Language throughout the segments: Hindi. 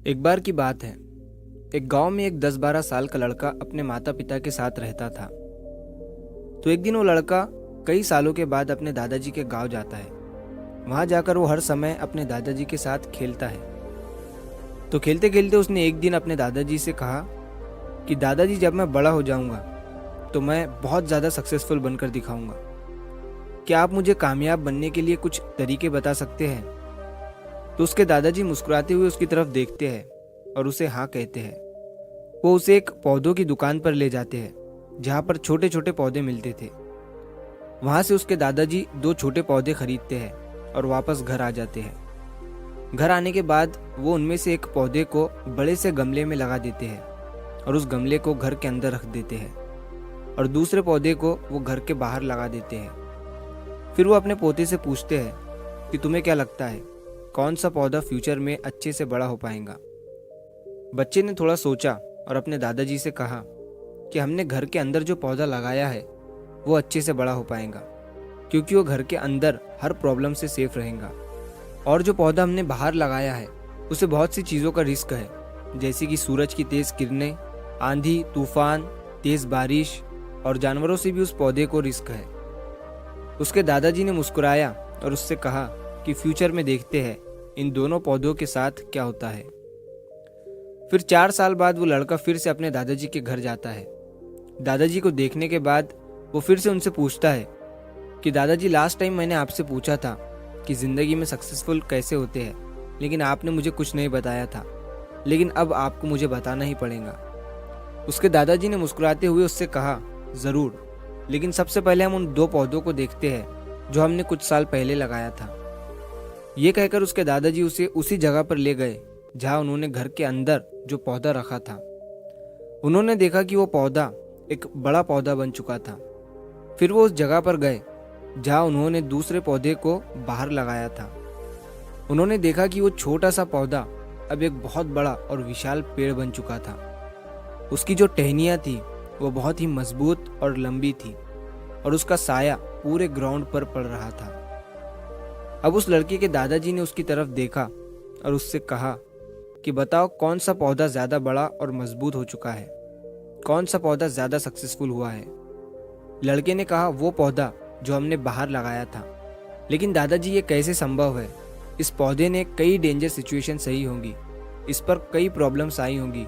एक बार की बात है। एक गांव में एक 10-12 साल का लड़का अपने माता पिता के साथ रहता था। तो एक दिन वो लड़का कई सालों के बाद अपने दादाजी के गांव जाता है। वहां जाकर वो हर समय अपने दादाजी के साथ खेलता है। तो खेलते खेलते उसने एक दिन अपने दादाजी से कहा कि दादाजी, जब मैं बड़ा हो जाऊंगा तो मैं बहुत ज़्यादा सक्सेसफुल बनकर दिखाऊंगा। क्या आप मुझे कामयाब बनने के लिए कुछ तरीके बता सकते हैं? तो उसके दादाजी मुस्कुराते हुए उसकी तरफ देखते हैं और उसे हाँ कहते हैं। वो उसे एक पौधों की दुकान पर ले जाते हैं जहाँ पर छोटे छोटे पौधे मिलते थे। वहाँ से उसके दादाजी 2 छोटे पौधे खरीदते हैं और वापस घर आ जाते हैं। घर आने के बाद वो उनमें से एक पौधे को बड़े से गमले में लगा देते हैं और उस गमले को घर के अंदर रख देते हैं और दूसरे पौधे को वो घर के बाहर लगा देते हैं। फिर वो अपने पोते से पूछते हैं कि तुम्हें क्या लगता है, कौन सा पौधा फ्यूचर में अच्छे से बड़ा हो पाएगा? बच्चे ने थोड़ा सोचा और अपने दादाजी से कहा कि हमने घर के अंदर जो पौधा लगाया है वो अच्छे से बड़ा हो पाएगा, क्योंकि वो घर के अंदर हर प्रॉब्लम से सेफ रहेगा। और जो पौधा हमने बाहर लगाया है उसे बहुत सी चीज़ों का रिस्क है, जैसे कि सूरज की तेज़ किरणें, आंधी तूफान, तेज़ बारिश और जानवरों से भी उस पौधे को रिस्क है। उसके दादाजी ने मुस्कुराया और उससे कहा कि फ्यूचर में देखते हैं इन दोनों पौधों के साथ क्या होता है। फिर 4 साल बाद वो लड़का फिर से अपने दादाजी के घर जाता है। दादाजी को देखने के बाद वो फिर से उनसे पूछता है कि दादाजी, लास्ट टाइम मैंने आपसे पूछा था कि ज़िंदगी में सक्सेसफुल कैसे होते हैं, लेकिन आपने मुझे कुछ नहीं बताया था, लेकिन अब आपको मुझे बताना ही पड़ेगा। उसके दादाजी ने मुस्कुराते हुए उससे कहा, ज़रूर, लेकिन सबसे पहले हम उन 2 पौधों को देखते हैं जो हमने कुछ साल पहले लगाया था। ये कहकर उसके दादाजी उसे उसी जगह पर ले गए जहाँ उन्होंने घर के अंदर जो पौधा रखा था। उन्होंने देखा कि वो पौधा एक बड़ा पौधा बन चुका था। फिर वो उस जगह पर गए जहाँ उन्होंने दूसरे पौधे को बाहर लगाया था। उन्होंने देखा कि वो छोटा सा पौधा अब एक बहुत बड़ा और विशाल पेड़ बन चुका था। उसकी जो टहनियाँ थी वो बहुत ही मजबूत और लंबी थी और उसका साया पूरे ग्राउंड पर पड़ रहा था। अब उस लड़के के दादाजी ने उसकी तरफ देखा और उससे कहा कि बताओ, कौन सा पौधा ज़्यादा बड़ा और मजबूत हो चुका है, कौन सा पौधा ज़्यादा सक्सेसफुल हुआ है? लड़के ने कहा, वो पौधा जो हमने बाहर लगाया था। लेकिन दादाजी, ये कैसे संभव है? इस पौधे ने कई डेंजर सिचुएशन सही होंगी, इस पर कई प्रॉब्लम्स आई होंगी,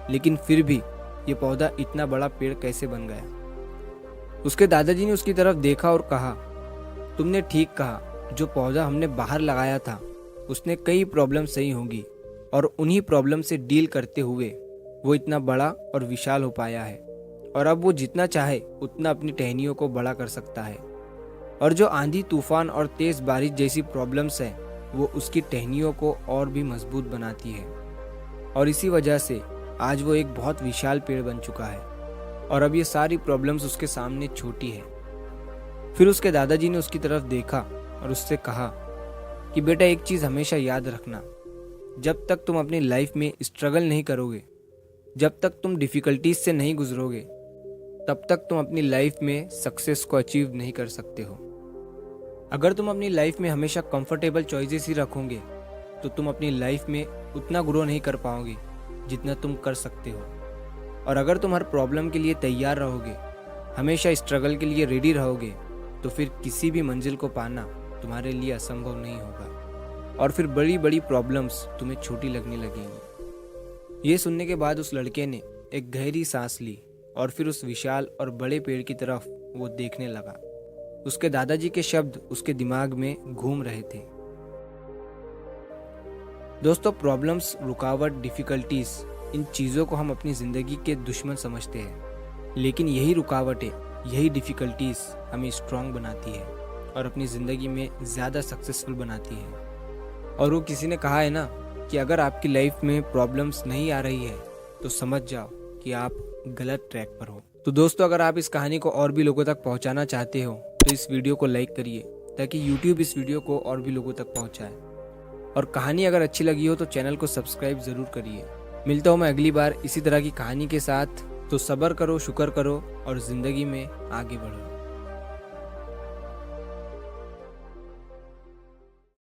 लेकिन फिर भी ये पौधा इतना बड़ा पेड़ कैसे बन गया? उसके दादाजी ने उसकी तरफ देखा और कहा, तुमने ठीक कहा, जो पौधा हमने बाहर लगाया था उसने कई प्रॉब्लम सही होंगी और उन्हीं प्रॉब्लम से डील करते हुए वो इतना बड़ा और विशाल हो पाया है। और अब वो जितना चाहे उतना अपनी टहनियों को बड़ा कर सकता है। और जो आंधी तूफान और तेज़ बारिश जैसी प्रॉब्लम्स हैं वो उसकी टहनियों को और भी मजबूत बनाती है। और इसी वजह से आज वो एक बहुत विशाल पेड़ बन चुका है और अब ये सारी प्रॉब्लम्स उसके सामने छोटी है। फिर उसके दादाजी ने उसकी तरफ देखा और उससे कहा कि बेटा, एक चीज़ हमेशा याद रखना, जब तक तुम अपनी लाइफ में स्ट्रगल नहीं करोगे, जब तक तुम डिफ़िकल्टीज से नहीं गुजरोगे, तब तक तुम अपनी लाइफ में सक्सेस को अचीव नहीं कर सकते हो। अगर तुम अपनी लाइफ में हमेशा कंफर्टेबल चॉइसेस ही रखोगे तो तुम अपनी लाइफ में उतना ग्रो नहीं कर पाओगे जितना तुम कर सकते हो। और अगर तुम हर प्रॉब्लम के लिए तैयार रहोगे, हमेशा स्ट्रगल के लिए रेडी रहोगे, तो फिर किसी भी मंजिल को पाना तुम्हारे लिए असंभव नहीं होगा और फिर बड़ी बड़ी प्रॉब्लम्स तुम्हें छोटी लगने लगेंगी। ये सुनने के बाद उस लड़के ने एक गहरी सांस ली और फिर उस विशाल और बड़े पेड़ की तरफ वो देखने लगा। उसके दादाजी के शब्द उसके दिमाग में घूम रहे थे। दोस्तों, प्रॉब्लम्स, रुकावट, डिफ़िकल्टीज, इन चीज़ों को हम अपनी ज़िंदगी के दुश्मन समझते हैं, लेकिन यही रुकावटें, यही डिफ़िकल्टीज हमें स्ट्रांग बनाती है और अपनी ज़िंदगी में ज़्यादा सक्सेसफुल बनाती है। और वो किसी ने कहा है ना कि अगर आपकी लाइफ में प्रॉब्लम्स नहीं आ रही है तो समझ जाओ कि आप गलत ट्रैक पर हो। तो दोस्तों, अगर आप इस कहानी को और भी लोगों तक पहुंचाना चाहते हो तो इस वीडियो को लाइक करिए ताकि YouTube इस वीडियो को और भी लोगों तक पहुंचाए। और कहानी अगर अच्छी लगी हो तो चैनल को सब्सक्राइब ज़रूर करिए। मिलता हूँ मैं अगली बार इसी तरह की कहानी के साथ। तो सब्र करो, शुक्र करो और ज़िंदगी में आगे बढ़ो।